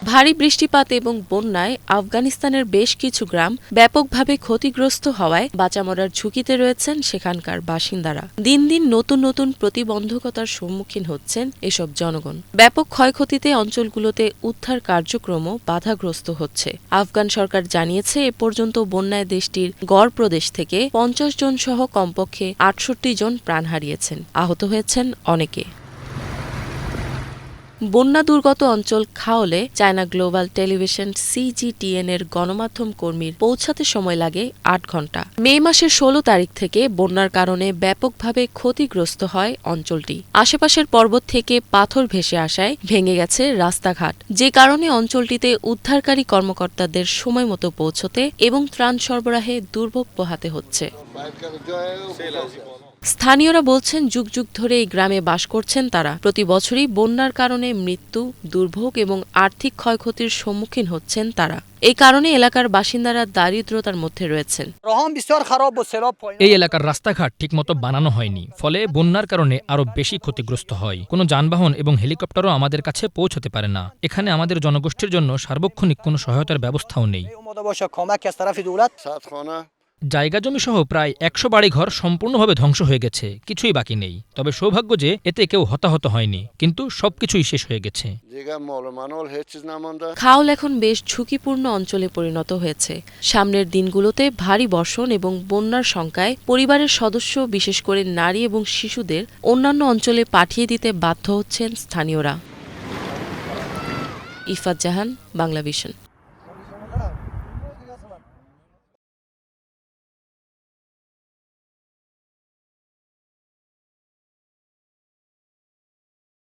ভারী বৃষ্টিপাত এবং বন্যায় আফগানিস্তানের বেশ কিছু গ্রাম ব্যাপকভাবে ক্ষতিগ্রস্ত হওয়ায় বাঁচা মরার ঝুঁকিতে রয়েছেন সেখানকার বাসিন্দারা। দিন দিন নতুন নতুন প্রতিবন্ধকতার সম্মুখীন হচ্ছেন এসব জনগণ। ব্যাপক ক্ষয়ক্ষতিতে অঞ্চলগুলোতে উদ্ধার কার্যক্রমও বাধাগ্রস্ত হচ্ছে। আফগান সরকার জানিয়েছে এ পর্যন্ত বন্যায় দেশটির গড় প্রদেশ থেকে ৫০ জন সহ কমপক্ষে ৬৮ জন প্রাণ হারিয়েছেন, আহত হয়েছেন অনেকে। বন্যা দুর্গত অঞ্চল খাওলে চায়না গ্লোবাল টেলিভিশন CGTN এর গণমাধ্যম কর্মীর পৌঁছাতে সময় লাগে ৮ ঘণ্টা। মে মাসের ১৬ তারিখ থেকে বন্যার কারণে ব্যাপকভাবে ক্ষতিগ্রস্ত হয় অঞ্চলটি। আশেপাশের পর্বত থেকে পাথর ভেসে আসায় ভেঙে গেছে রাস্তাঘাট, যে কারণে অঞ্চলটিতে উদ্ধারকারী কর্মকর্তাদের সময়মতো পৌঁছতে এবং ত্রাণ সরবরাহে দুর্ভোগ পোহাতে হচ্ছে। স্থানীয়রা বলছেন, যুগ যুগ ধরে এই গ্রামে বাস করছেন তারা। প্রতি বছরই বন্যার কারণে মৃত্যু, দুর্ভোগ এবং আর্থিক ক্ষয়ক্ষতির সম্মুখীন হচ্ছেন তারা। এই কারণে এলাকার বাসিন্দারা দারিদ্র্যতার মধ্যে রয়েছেন। এই এলাকার রাস্তাঘাট ঠিকমতো বানানো হয়নি, ফলে বন্যার কারণে আরো বেশি ক্ষতিগ্রস্ত হয়। কোনো যানবাহন এবং হেলিকপ্টারও আমাদের কাছে পৌঁছতে পারে না। এখানে আমাদের জনগোষ্ঠীর জন্য সার্বক্ষণিক কোনো সহায়তার ব্যবস্থাও নেই। জায়গা জমি সহ প্রায় ১০০ বাড়িঘর সম্পূর্ণভাবে ধ্বংস হয়ে গেছে, কিছুই বাকি নেই। তবে সৌভাগ্য যে এতে কেউ হতাহত হয়নি, কিন্তু সবকিছুই শেষ হয়ে গেছে। খাওল এখন বেশ ঝুঁকিপূর্ণ অঞ্চলে পরিণত হয়েছে। সামনের দিনগুলোতে ভারী বর্ষণ এবং বন্যার শঙ্কায় পরিবারের সদস্য, বিশেষ করে নারী এবং শিশুদের অন্যান্য অঞ্চলে পাঠিয়ে দিতে বাধ্য হচ্ছেন স্থানীয়রা। ইফাত জাহান, বাংলাভিশন।